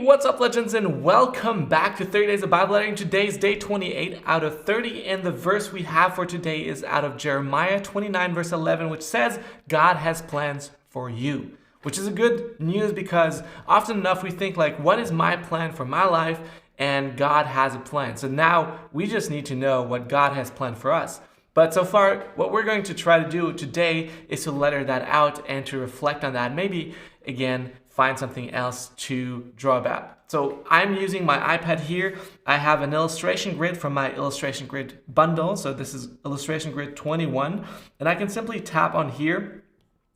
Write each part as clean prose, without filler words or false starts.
What's up, legends, and welcome back to 30 Days of Bible Learning. Today's day 28 out of 30, and the verse we have for today is out of Jeremiah 29 verse 11, which says, God has plans for you, which is a good news because often enough we think like, what is my plan for my life? And God has a plan. So now we just need to know what God has planned for us. But so far, what we're going to try to do today is to letter that out and to reflect on that. Maybe, again, find something else to draw about. So I'm using my iPad here. I have an illustration grid from my illustration grid bundle. So this is illustration grid 21. And I can simply tap on here,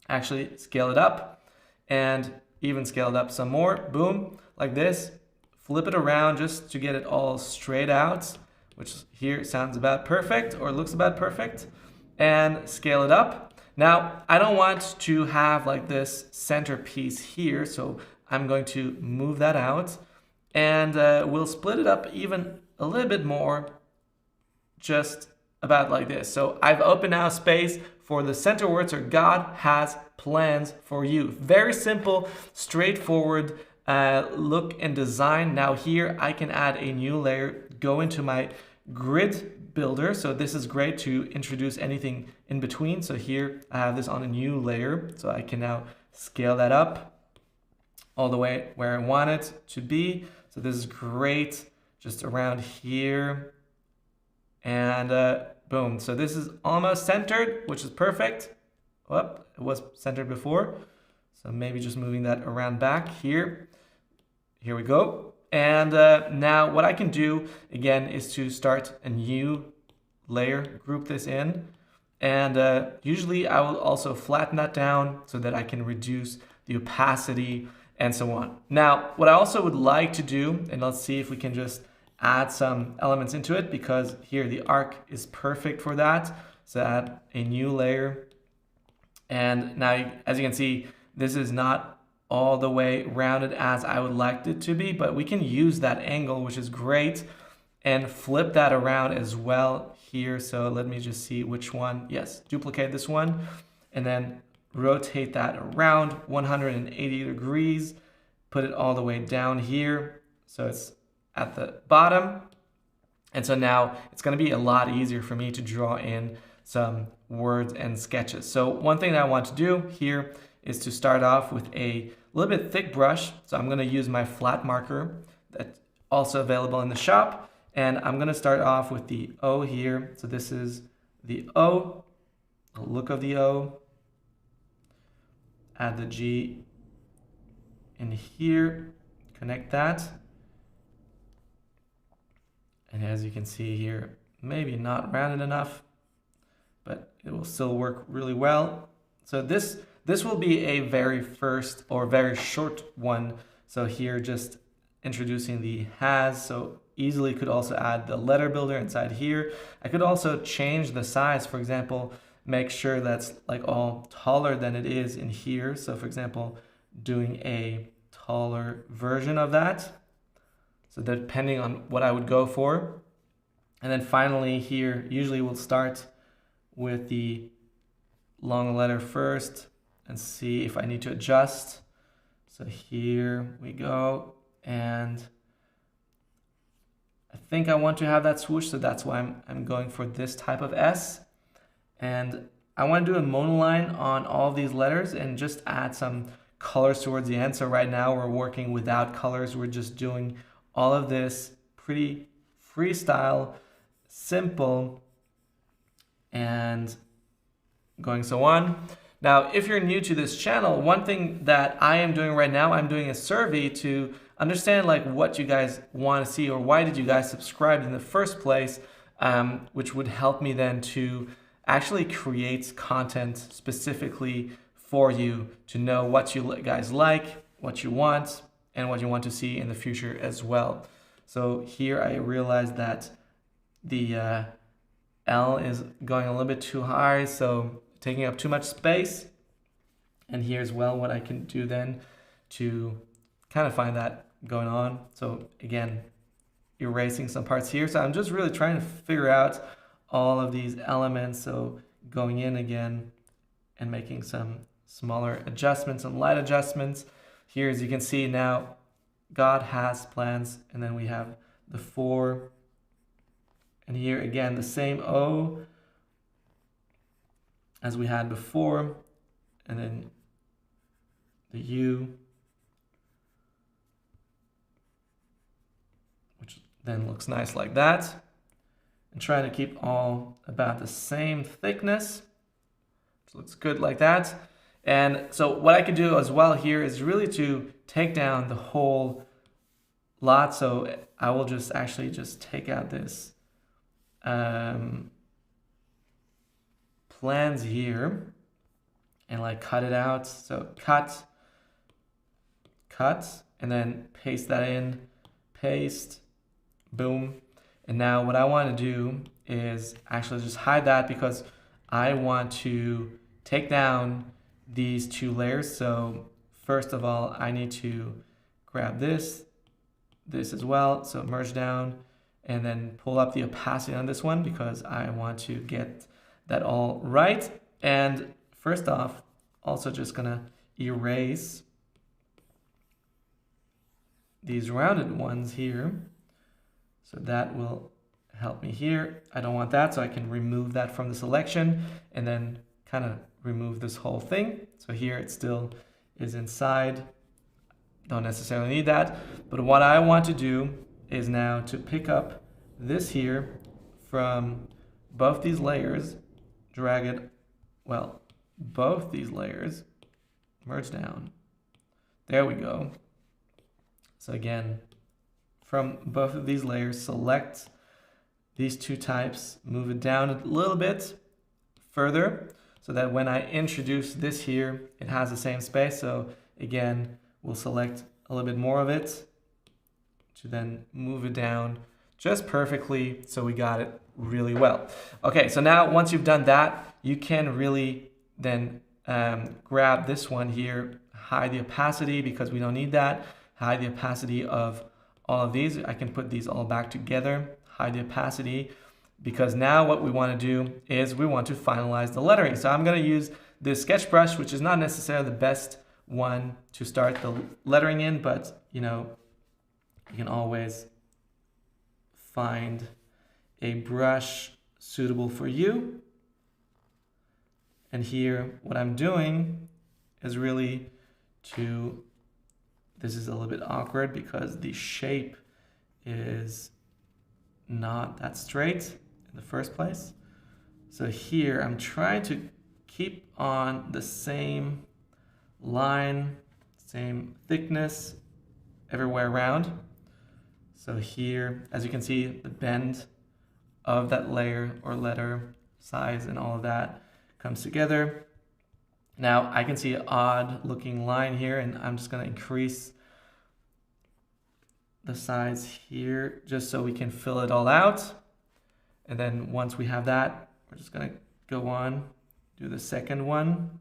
actually scale it up, and even scale it up some more. Boom, like this. Flip it around just to get it all straight out, which here sounds about perfect or looks about perfect, and scale it up. Now, I don't want to have like this centerpiece here, so I'm going to move that out, and we'll split it up even a little bit more, just about like this. So I've opened now space for the center word, so God has plans for you. Very simple, straightforward look and design. Now here I can add a new layer, go into my grid builder. So this is great to introduce anything in between. So here I have this on a new layer. So I can now scale that up all the way where I want it to be. So this is great, just around here. And boom. So this is almost centered, which is perfect. Whoop, it was centered before. So maybe just moving that around back here. Here we go. And now what I can do, again, is to start a new layer, group this in. And usually I will also flatten that down so that I can reduce the opacity and so on. Now, what I also would like to do, and let's see if we can just add some elements into it, because here the arc is perfect for that. So add a new layer. And now, as you can see, this is not all the way rounded as I would like it to be, but we can use that angle, which is great, and flip that around as well here. So let me just see which one. Yes, duplicate this one and then rotate that around 180 degrees, put it all the way down here so it's at the bottom. And so now it's going to be a lot easier for me to draw in some words and sketches. So one thing that I want to do here is to start off with a little bit thick brush. So I'm going to use my flat marker that's also available in the shop. And I'm going to start off with the O here. So this is the O, the look of the O. Add the G in here, connect that. And as you can see here, maybe not rounded enough, but it will still work really well. So this will be a very first or very short one. So here just introducing the has, so easily could also add the letter builder inside here. I could also change the size, for example, make sure that's like all taller than it is in here. So for example, doing a taller version of that. So depending on what I would go for. And then finally here, usually we'll start with the long letter first and see if I need to adjust. So here we go. And I think I want to have that swoosh, so that's why I'm going for this type of S. And I want to do a monoline on all of these letters and just add some colors towards the end. So right now we're working without colors. We're just doing all of this pretty freestyle, simple, and going so on. Now, if you're new to this channel, one thing that I am doing right now, I'm doing a survey to understand like what you guys want to see or why did you guys subscribe in the first place, which would help me then to actually create content specifically for you to know what you guys like, what you want, and what you want to see in the future as well. So here I realized that the L is going a little bit too high, so taking up too much space. And here's well what I can do then to kind of find that going on. So again, erasing some parts here. So I'm just really trying to figure out all of these elements. So going in again and making some smaller adjustments and light adjustments. Here, as you can see now, God has plans, and then we have the 4. And here again, the same O as we had before, and then the U, which then looks nice like that. And trying to keep all about the same thickness. So looks good like that. And so what I could do as well here is really to take down the whole lot. So I will just actually just take out this plans here and like cut it out. So cut, and then paste that in, paste, boom. And now what I want to do is actually just hide that because I want to take down these 2 layers. So first of all, I need to grab this as well. So merge down and then pull up the opacity on this one because I want to get that all right. And first off, also just gonna erase these rounded ones here. So that will help me here. I don't want that, so I can remove that from the selection and then kind of remove this whole thing. So here it still is inside. Don't necessarily need that. But what I want to do is now to pick up this here from both these layers, drag it, well, both these layers, merge down. There we go. So again, from both of these layers, select these 2 types, move it down a little bit further so that when I introduce this here, it has the same space. So again, we'll select a little bit more of it to then move it down just perfectly so we got it really well. Okay, so now once you've done that, you can really then grab this one here, hide the opacity because we don't need that, hide the opacity of all of these. I can put these all back together, hide the opacity, because now what we want to do is we want to finalize the lettering. So I'm going to use this sketch brush, which is not necessarily the best one to start the lettering in, but you know, you can always find a brush suitable for you. And here, what I'm doing is really this is a little bit awkward because the shape is not that straight in the first place. So here I'm trying to keep on the same line, same thickness everywhere around. So here, as you can see, the bend of that layer or letter size and all of that comes together. Now I can see an odd looking line here, and I'm just going to increase the size here just so we can fill it all out. And then once we have that, we're just going to go on, do the second one,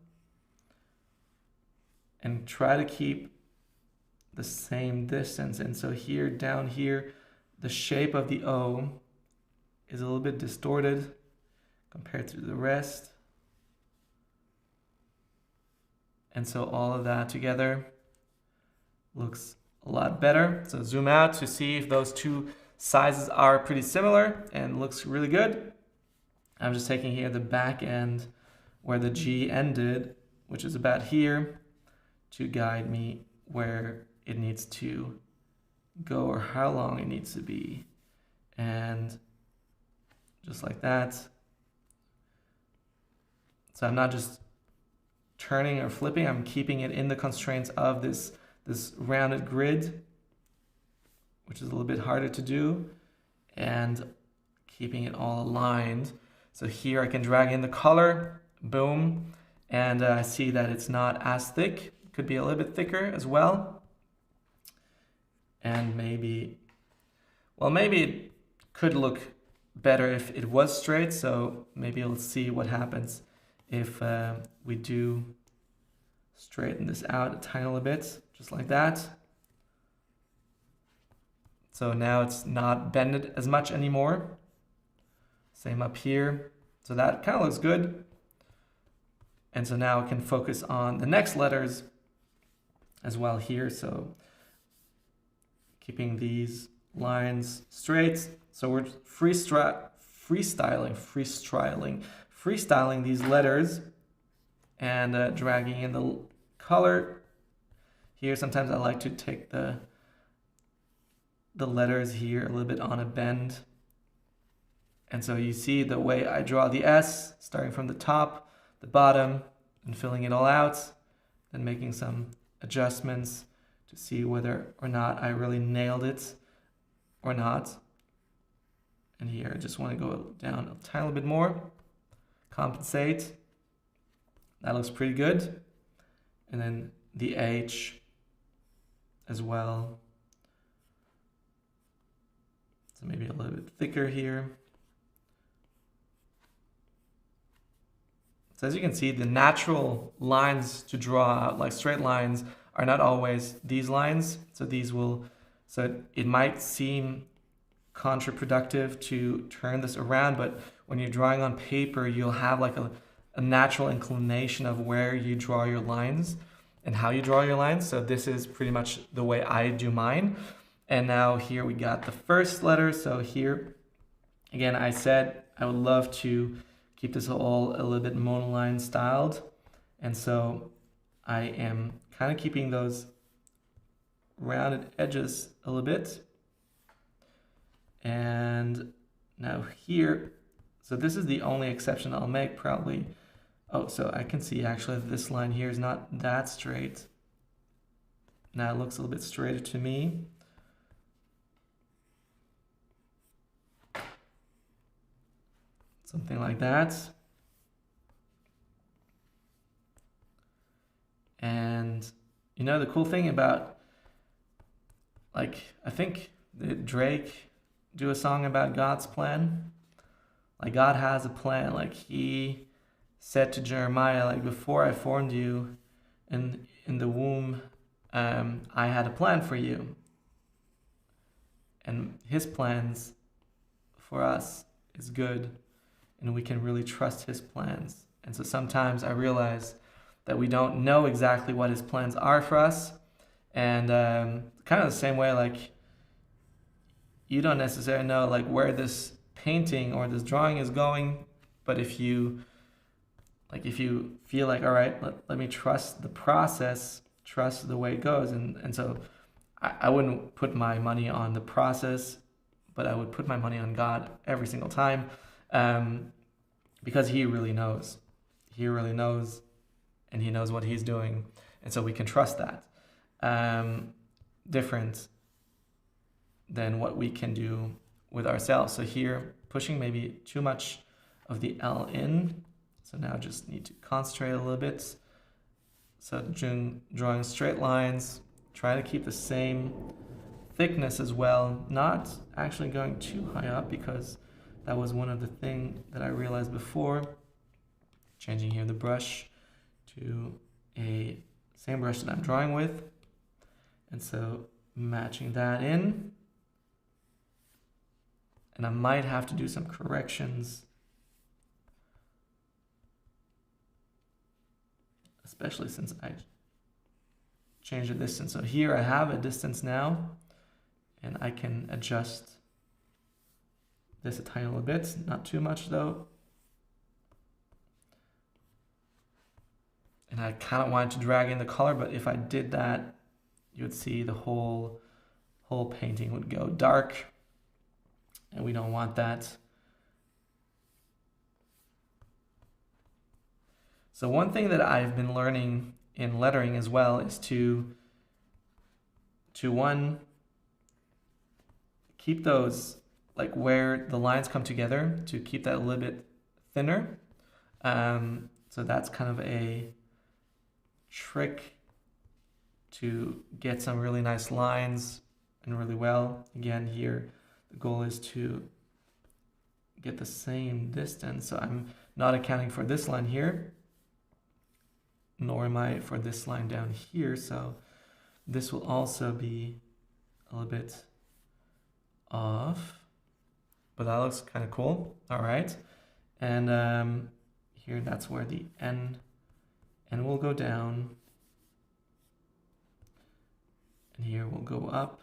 and try to keep the same distance. And so here, down here, the shape of the O is a little bit distorted compared to the rest. And so all of that together looks a lot better. So zoom out to see if those 2 sizes are pretty similar and looks really good. I'm just taking here the back end where the G ended, which is about here, to guide me where it needs to go or how long it needs to be. And just like that. So I'm not just turning or flipping, I'm keeping it in the constraints of this rounded grid, which is a little bit harder to do, and keeping it all aligned. So here I can drag in the color, boom, and I see that it's not as thick. It could be a little bit thicker as well. And maybe it could look better if it was straight. So maybe we'll see what happens if we do straighten this out a tiny little bit, just like that. So now it's not bended as much anymore. Same up here. So that kind of looks good. And so now I can focus on the next letters as well here. So keeping these lines straight. So we're freestyling these letters and dragging in the color. Here, sometimes I like to take the letters here a little bit on a bend. And so you see the way I draw the S, starting from the top, the bottom, and filling it all out, then making some adjustments to see whether or not I really nailed it or not. And here I just want to go down a tiny bit more, compensate. That looks pretty good. And then the H as well. So maybe a little bit thicker here. So as you can see, the natural lines to draw out, like straight lines, are not always these lines. So it might seem counterproductive to turn this around, but when you're drawing on paper, you'll have like a natural inclination of where you draw your lines and how you draw your lines. So this is pretty much the way I do mine. And now here we got the first letter. So here, again, I said I would love to keep this all a little bit monoline styled. And so I am kind of keeping those rounded edges a little bit. And now here, so this is the only exception I'll make probably. Oh, so I can see actually this line here is not that straight. Now it looks a little bit straighter to me. Something like that. And you know, the cool thing about, like, I think did Drake do a song about God's plan? Like, God has a plan. Like, he said to Jeremiah, like, before I formed you in the womb, I had a plan for you. And his plans for us is good, and we can really trust his plans. And so sometimes I realize that we don't know exactly what his plans are for us. And kind of the same way, like, you don't necessarily know like where this painting or this drawing is going, but if you feel like, all right, let me trust the process, trust the way it goes. And so I wouldn't put my money on the process, but I would put my money on God every single time, because he really knows. He really knows, and he knows what he's doing. And so we can trust that. Different than what we can do with ourselves. So here, pushing maybe too much of the L in. So now just need to concentrate a little bit. So drawing straight lines, try to keep the same thickness as well, not actually going too high up, because that was one of the things that I realized before. Changing here the brush to a same brush that I'm drawing with. And so matching that in. And I might have to do some corrections, especially since I changed the distance. So here I have a distance now, and I can adjust this a tiny little bit, not too much though. And I kind of wanted to drag in the color, but if I did that, you would see the whole painting would go dark, and we don't want that. So one thing that I've been learning in lettering as well is to one, keep those, like where the lines come together, to keep that a little bit thinner. So that's kind of a trick to get some really nice lines and really well. Again, here the goal is to get the same distance. So I'm not accounting for this line here, nor am I for this line down here. So this will also be a little bit off, but that looks kind of cool. All right. And here, that's where the N will go down. And here we'll go up.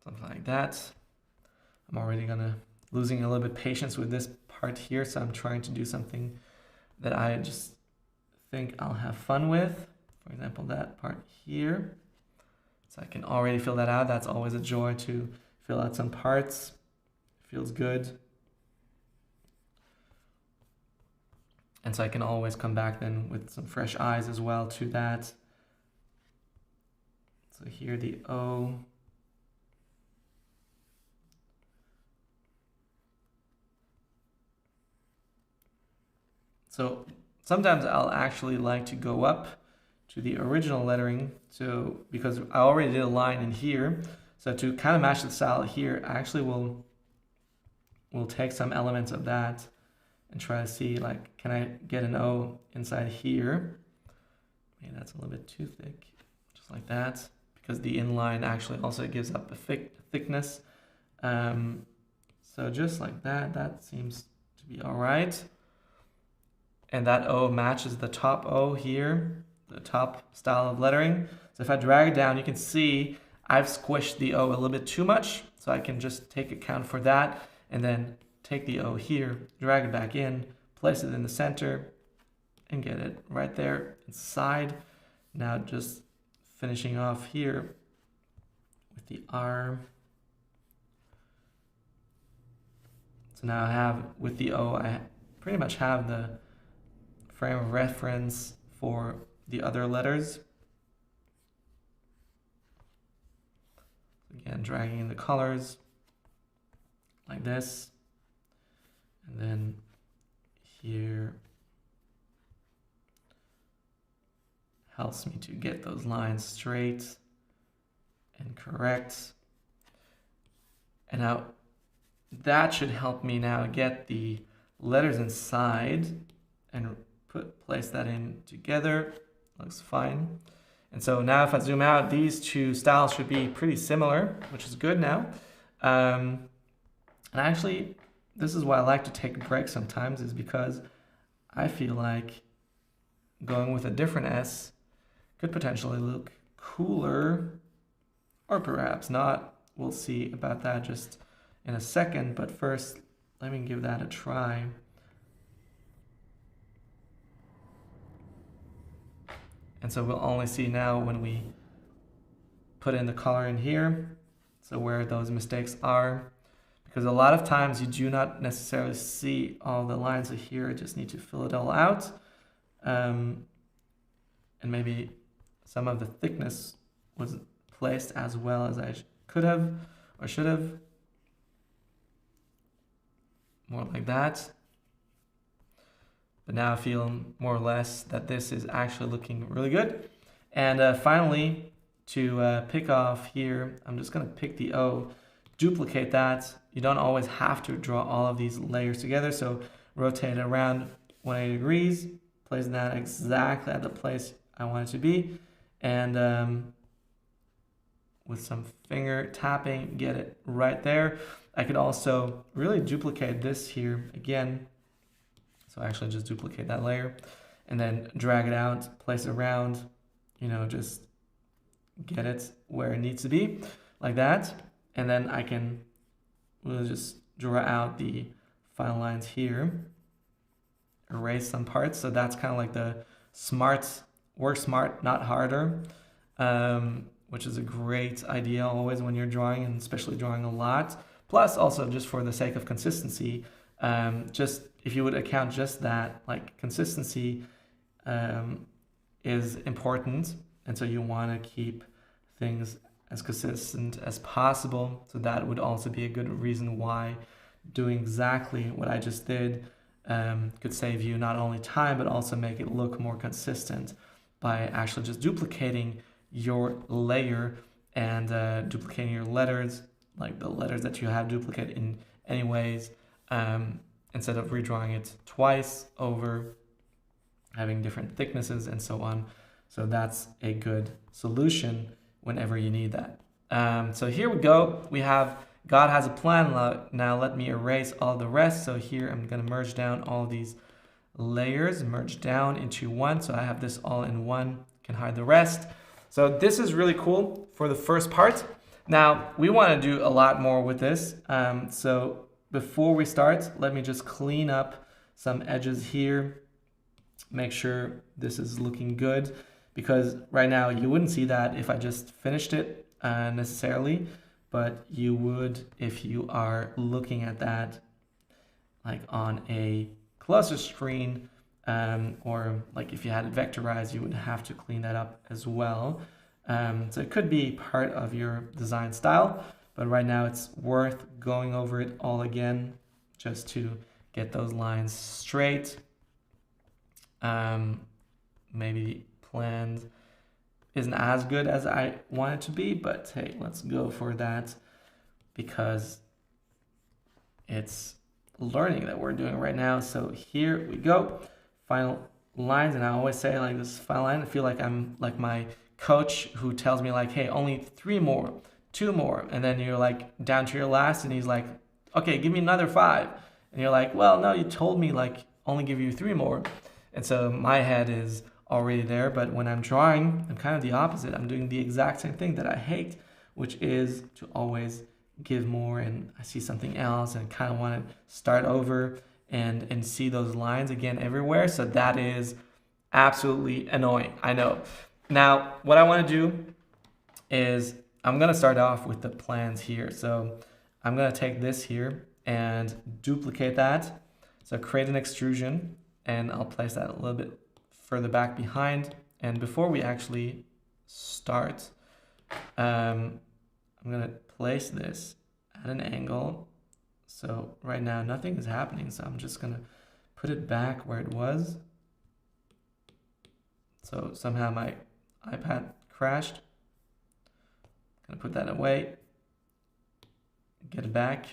something like that. I'm already losing a little bit patience with this part here, so I'm trying to do something that I just think I'll have fun with. For example, that part here. So I can already fill that out. That's always a joy to fill out some parts. Feels good. And so I can always come back then with some fresh eyes as well to that. So here the O. So sometimes I'll actually like to go up to the original lettering, so because I already did a line in here, so to kind of match the style here, I actually will take some elements of that and try to see, like, can I get an O inside here? Maybe that's a little bit too thick, just like that, because the inline actually also gives up a thickness. So just like that, that seems to be all right. And that O matches the top O here, the top style of lettering. So if I drag it down, you can see I've squished the O a little bit too much. So I can just take account for that and then take the O here, drag it back in, place it in the center, and get it right there inside. Now just finishing off here with the R. So now I have, with the O, I pretty much have the frame of reference for the other letters. Again, dragging in the colors like this. And then here helps me to get those lines straight and correct. And now that should help me now get the letters inside and place that in together. Looks fine. And so now if I zoom out, these two styles should be pretty similar, which is good now. And actually, this is why I like to take a break sometimes, is because I feel like going with a different S could potentially look cooler, or perhaps not. We'll see about that just in a second, but first, let me give that a try. And so we'll only see now when we put in the color in here, so where those mistakes are. Because a lot of times you do not necessarily see all the lines of here, just need to fill it all out. And maybe some of the thickness was placed as well as I could have or should have. More like that. But now I feel more or less that this is actually looking really good. And finally, to pick off here, I'm just going to pick the O, duplicate that. You don't always have to draw all of these layers together. So rotate it around 180 degrees, place that exactly at the place I want it to be. And with some finger tapping, get it right there. I could also really duplicate this here again. So actually just duplicate that layer and then drag it out, place it around, just get it where it needs to be, like that. And then I can really just draw out the final lines here, erase some parts. So that's kind of like the work smart, not harder, which is a great idea always when you're drawing, and especially drawing a lot. Plus also just for the sake of consistency, just if you would account just that, like consistency is important. And so you want to keep things as consistent as possible. So that would also be a good reason why doing exactly what I just did could save you not only time, but also make it look more consistent by actually just duplicating your layer and duplicating your letters, like the letters that you have duplicate in any ways, instead of redrawing it twice over, having different thicknesses and so on. So that's a good solution whenever you need that. So here we go. We have God has a plan. Now let me erase all the rest. So here I'm going to merge down all these layers, merge down into one. So I have this all in one, can hide the rest. So this is really cool for the first part. Now, we want to do a lot more with this. So before we start, let me just clean up some edges here. Make sure this is looking good, because right now you wouldn't see that if I just finished it necessarily, but you would if you are looking at that like on a closer screen, or like if you had it vectorized, you would have to clean that up as well. So it could be part of your design style, but right now it's worth going over it all again just to get those lines straight. Maybe planned isn't as good as I want it to be, but hey, let's go for that because it's learning that we're doing right now. So here we go, final lines. And I always say like this final line, I feel like I'm like my coach who tells me like, hey, only 3 more, 2 more, and then you're like down to your last and he's like, okay, give me another 5, and you're like, well, no, you told me like only give you 3 more. And so my head is already there, but when I'm drawing, I'm kind of the opposite. I'm doing the exact same thing that I hate, which is to always give more, and I see something else and kind of want to start over and see those lines again everywhere. So that is absolutely annoying, I know. Now, what I want to do is I'm going to start off with the plans here. So I'm going to take this here and duplicate that. So create an extrusion, and I'll place that a little bit further back behind. And before we actually start, I'm going to place this at an angle. So right now nothing is happening, so I'm just going to put it back where it was. So somehow my iPad crashed. I'm going to put that away, get it back.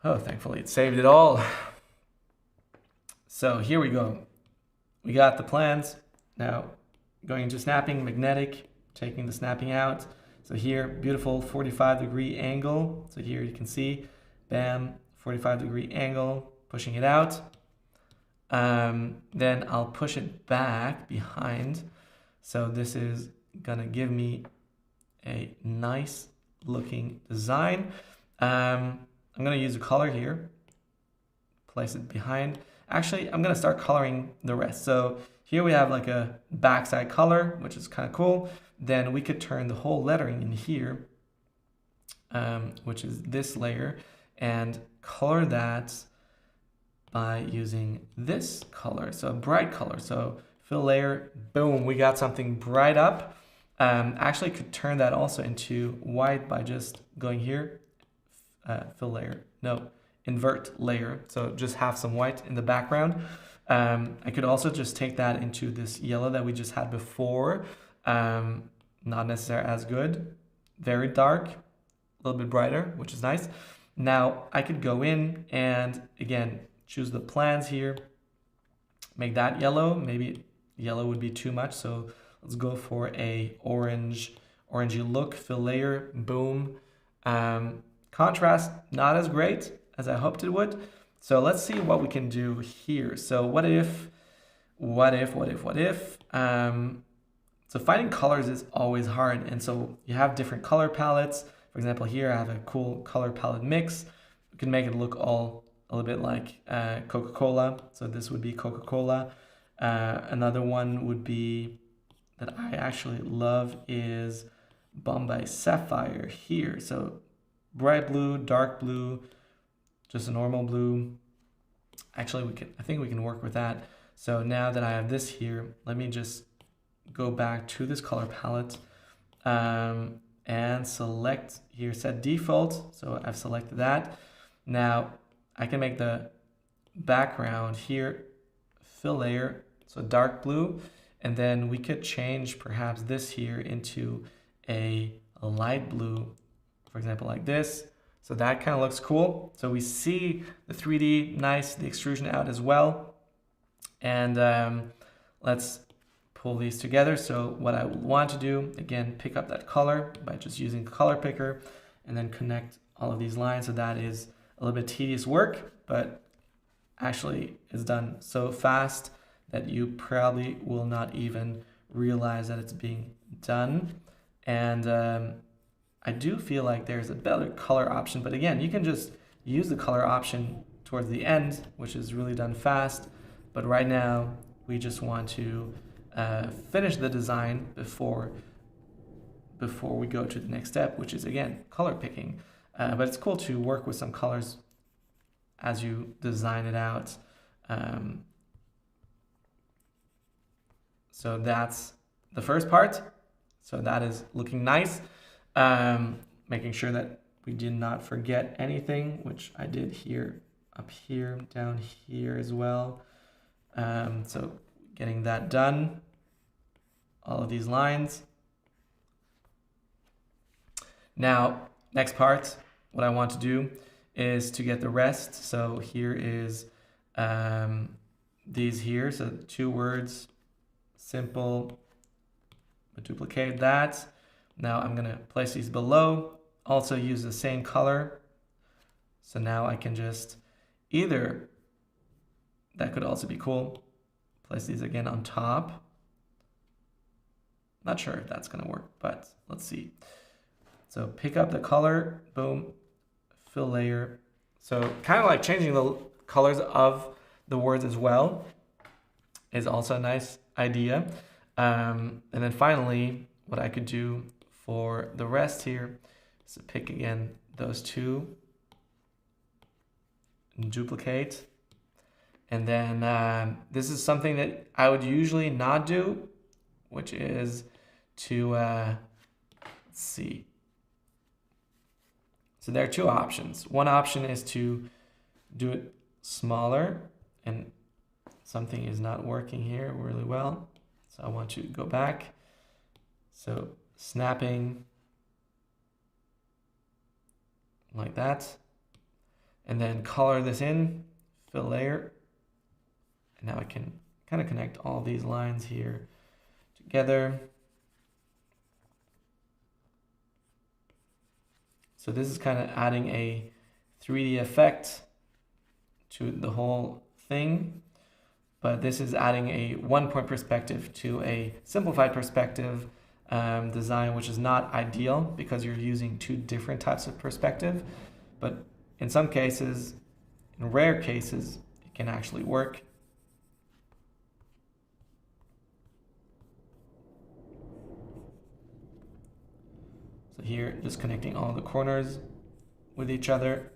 Oh, thankfully it saved it all. So here we go. We got the plans. Now going into snapping, magnetic, taking the snapping out. So here, beautiful 45-degree angle. So here you can see, bam, 45-degree angle, pushing it out. Then I'll push it back behind. So this is gonna give me a nice looking design. I'm gonna use a color here, place it behind. Actually, I'm gonna start coloring the rest. So here we have like a backside color, which is kind of cool. Then we could turn the whole lettering in here, which is this layer, and color that by using this color, so a bright color. So fill layer, boom, we got something bright up. Actually could turn that also into white by just going here, fill layer, no, invert layer. So just have some white in the background. I could also just take that into this yellow that we just had before. Not necessarily as good, very dark, a little bit brighter, which is nice. Now I could go in and again, choose the plans here, make that yellow. Maybe yellow would be too much, so let's go for a orangey look, fill layer, boom. Contrast, not as great as I hoped it would. So let's see what we can do here. So what if, so finding colors is always hard. And so you have different color palettes. For example, here I have a cool color palette mix. We can make it look all a little bit like Coca-Cola. So this would be Coca-Cola. Another one would be that I actually love is Bombay Sapphire here. So bright blue, dark blue, just a normal blue. Actually, I think we can work with that. So now that I have this here, let me just go back to this color palette and select here, set default. So I've selected that. Now I can make the background here, fill layer, so dark blue, and then we could change perhaps this here into a light blue, for example, like this. So that kind of looks cool. So we see the 3D, nice, the extrusion out as well. And let's pull these together. So what I want to do, again, pick up that color by just using the color picker and then connect all of these lines. So that is a little bit tedious work, but actually is done so fast that you probably will not even realize that it's being done. And I do feel like there's a better color option, but again, you can just use the color option towards the end, which is really done fast. But right now, we just want to finish the design before we go to the next step, which is, again, color picking. But it's cool to work with some colors as you design it out. So that's the first part. So that is looking nice. Making sure that we did not forget anything, which I did here, up here, down here as well. So getting that done, all of these lines. Now, next part, what I want to do is to get the rest. So here is these here, so 2 words, simple, duplicate that. Now I'm gonna place these below, also use the same color. So now I can just either, that could also be cool, place these again on top. Not sure if that's gonna work, but let's see. So pick up the color, boom, fill layer. So kind of like changing the colors of the words as well is also a nice idea. And then finally, what I could do for the rest here is to pick again those 2 and duplicate. And then this is something that I would usually not do, which is to, let's see. So there are 2 options. One option is to do it smaller, and something is not working here really well. So I want to go back. So snapping like that, and then color this in, fill layer. And now I can kind of connect all these lines here together. So this is kind of adding a 3D effect to the whole thing, but this is adding a 1-point perspective to a simplified perspective design, which is not ideal because you're using 2 different types of perspective. But in some cases, in rare cases, it can actually work. So here, just connecting all the corners with each other,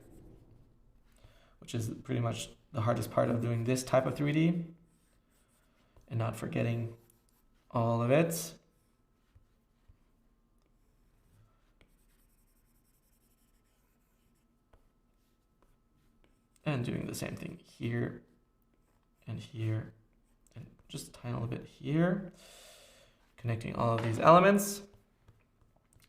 which is pretty much the hardest part of doing this type of 3D, and not forgetting all of it. And doing the same thing here and here, and just a tiny little bit here, connecting all of these elements.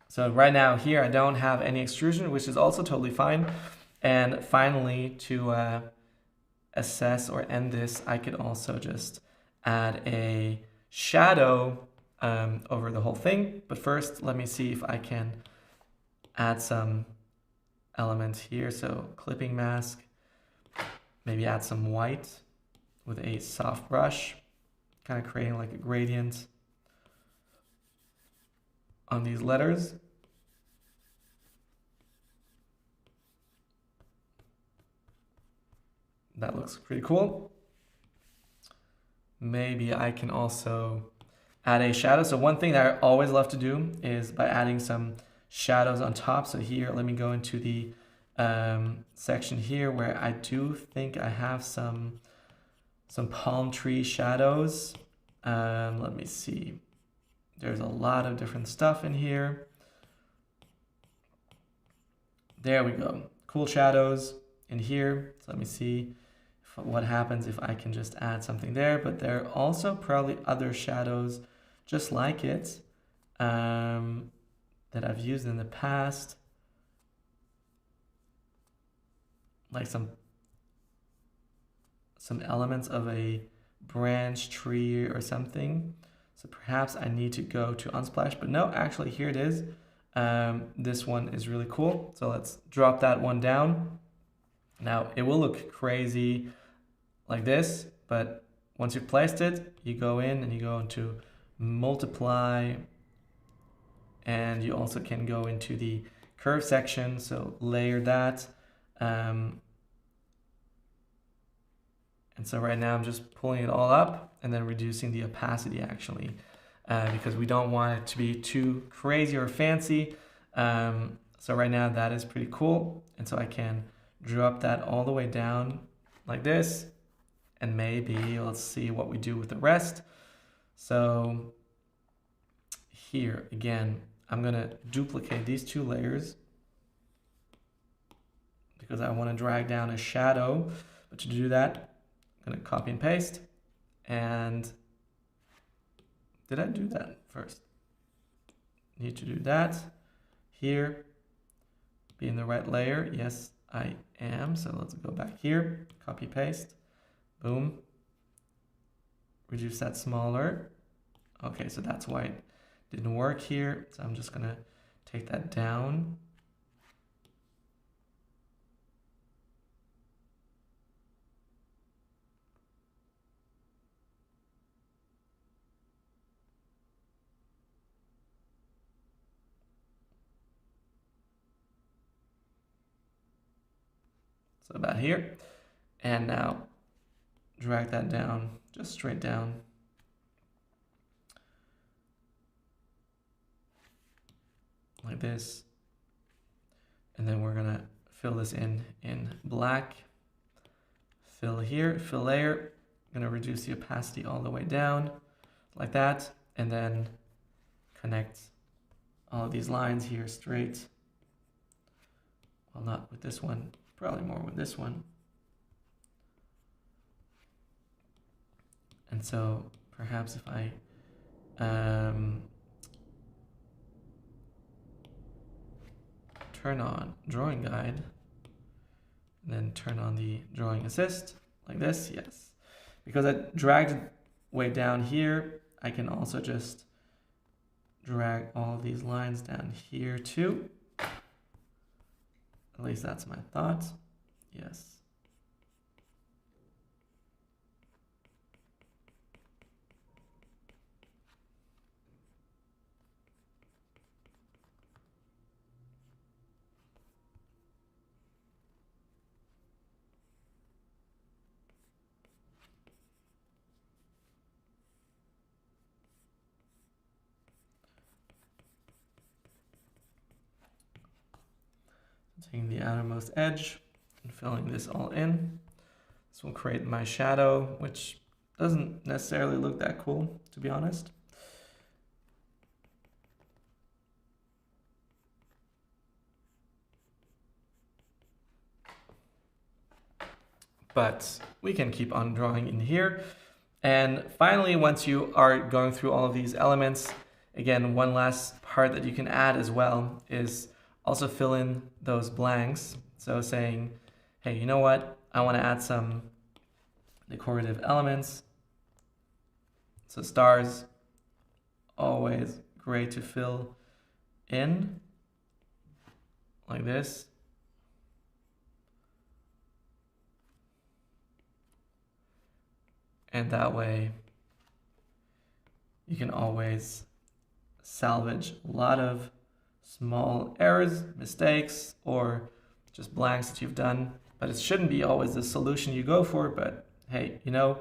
So right now here, I don't have any extrusion, which is also totally fine. And finally, to assess or end this, I could also just add a shadow over the whole thing. But first, let me see if I can add some elements here. So clipping mask, maybe add some white with a soft brush, kind of creating like a gradient on these letters. That looks pretty cool. Maybe I can also add a shadow. So one thing that I always love to do is by adding some shadows on top. So here, let me go into the section here where I do think I have some palm tree shadows. Let me see. There's a lot of different stuff in here. There we go. Cool shadows in here. So let me see what happens if I can just add something there. But there are also probably other shadows just like it that I've used in the past. Like some elements of a branch, tree, or something. So perhaps I need to go to Unsplash, but no, actually here it is. This one is really cool. So let's drop that one down. Now it will look crazy like this, but once you've placed it, you go in and you go into multiply And you also can go into the curve section, so layer that. And so right now I'm just pulling it all up and then reducing the opacity actually, because we don't want it to be too crazy or fancy. So right now that is pretty cool. And so I can drop that all the way down like this. And maybe let's see what we do with the rest. So here again, I'm gonna duplicate these 2 layers because I want to drag down a shadow. But to do that, I'm gonna copy and paste. And did I do that first? Need to do that here. Be in the right layer. Yes, I am. So let's go back here, copy paste, boom. Reduce that smaller. Okay, so that's why it didn't work here. So I'm just gonna take that down. So about here. And now drag that down, just straight down. Like this. And then we're gonna fill this in black. Fill here, fill layer. I'm gonna reduce the opacity all the way down like that. And then connect all of these lines here straight. Well, not with this one, probably more with this one. And so perhaps if I turn on drawing guide and then turn on the drawing assist like this, yes. Because I dragged it way down here, I can also just drag all these lines down here too. At least that's my thought. Yes. Taking the outermost edge and filling this all in. This will create my shadow, which doesn't necessarily look that cool, to be honest. But we can keep on drawing in here. And finally, once you are going through all of these elements, again, one last part that you can add as well is also fill in those blanks. So saying, hey, you know what? I want to add some decorative elements. So stars, always great to fill in like this. And that way you can always salvage a lot of small errors, mistakes, or just blanks that you've done. But it shouldn't be always the solution you go for. But hey, you know,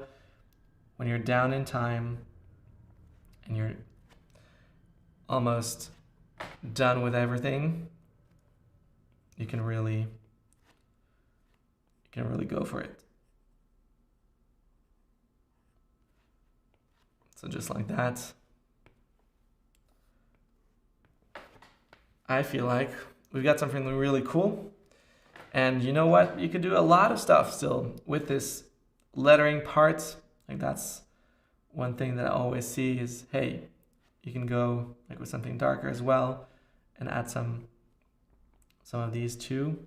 when you're down in time and you're almost done with everything, you can really go for it. So just like that, I feel like we've got something really cool. And you know what? You can do a lot of stuff still with this lettering part. Like that's one thing that I always see is, hey, you can go like with something darker as well and add some of these too.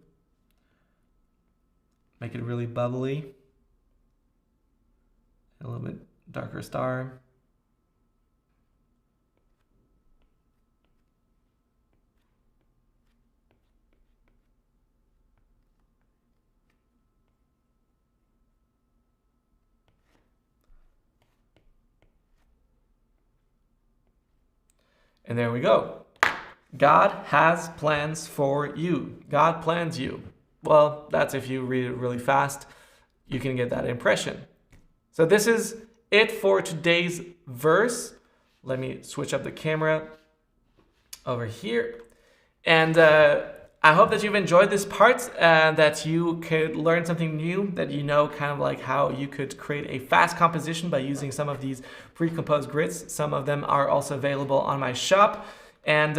Make it really bubbly. A little bit darker star. And there we go. God has plans for you. God plans you. Well, that's if you read it really fast, you can get that impression. So this is it for today's verse. Let me switch up the camera over here. And I hope that you've enjoyed this part, that you could learn something new, that you know kind of like how you could create a fast composition by using some of these pre-composed grids. Some of them are also available on my shop. And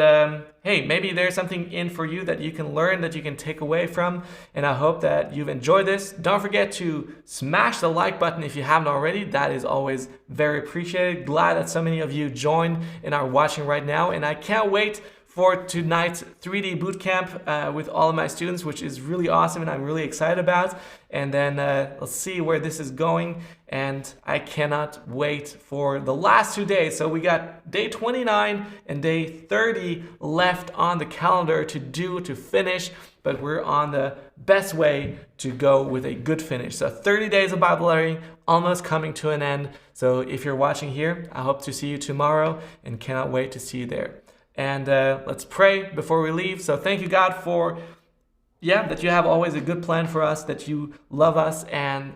hey, maybe there's something in for you that you can learn, that you can take away from. And I hope that you've enjoyed this. Don't forget to smash the like button if you haven't already. That is always very appreciated. Glad that so many of you joined and are watching right now. And I can't wait for tonight's 3D bootcamp with all of my students, which is really awesome and I'm really excited about. And then let's see where this is going. And I cannot wait for the last 2 days. So we got day 29 and day 30 left on the calendar to finish, but we're on the best way to go with a good finish. So 30 days of Bible learning almost coming to an end. So if you're watching here, I hope to see you tomorrow and cannot wait to see you there. And let's pray before we leave. So thank you, God, for, that you have always a good plan for us, that you love us. And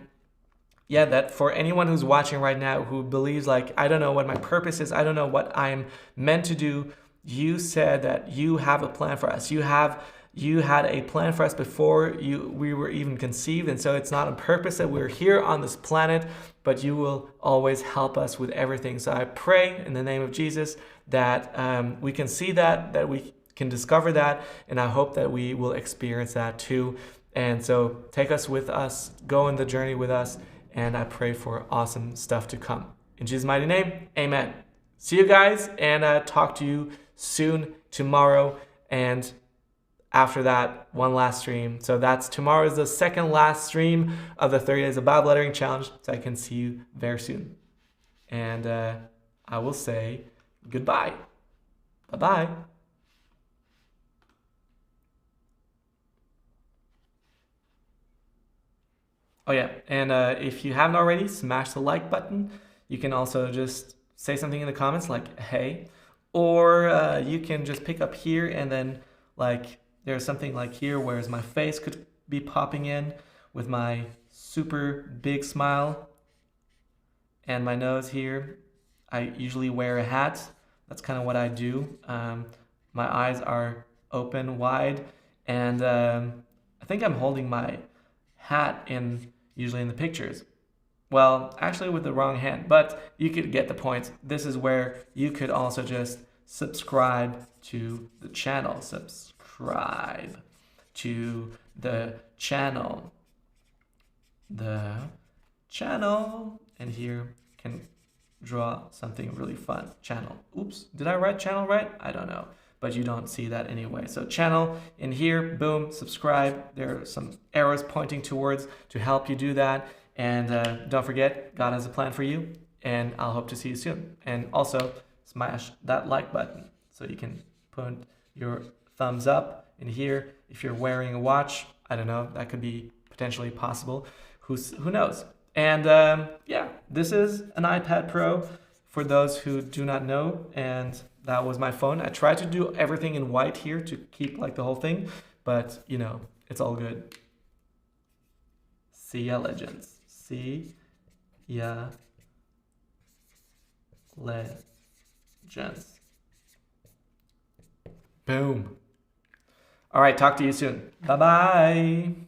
that for anyone who's watching right now who believes like, I don't know what my purpose is, I don't know what I'm meant to do, you said that you have a plan for us. You had a plan for us before we were even conceived. And so it's not on purpose that we're here on this planet, but you will always help us with everything. So I pray in the name of Jesus that we can see that we can discover that. And I hope that we will experience that too. And so take us with us, go on the journey with us. And I pray for awesome stuff to come. In Jesus' mighty name, amen. See you guys, and talk to you soon tomorrow. And after that, one last stream. So tomorrow is the second last stream of the 30 Days of Bible Lettering Challenge. So I can see you very soon. And I will say goodbye. Bye-bye. Oh yeah, and if you haven't already, smash the like button. You can also just say something in the comments like, hey, or you can just pick up here and then like, there's something like here, whereas my face could be popping in with my super big smile and my nose here. I usually wear a hat. That's kind of what I do. My eyes are open wide, and I think I'm holding my hat usually in the pictures. Well, actually with the wrong hand, but you could get the point. This is where you could also just subscribe to the channel. Subscribe to the channel. And here can draw something really fun. Channel. Oops, did I write channel right? I don't know, but you don't see that anyway. So channel in here, boom, subscribe. There are some arrows pointing towards to help you do that. And don't forget, God has a plan for you, and I'll hope to see you soon. And also smash that like button so you can put your thumbs up in here. If you're wearing a watch, I don't know, that could be potentially possible. Who knows? And this is an iPad Pro for those who do not know, and that was my phone. I tried to do everything in white here to keep like the whole thing, but it's all good. See ya, legends. See ya, legends. Boom. All right, talk to you soon. Bye-bye.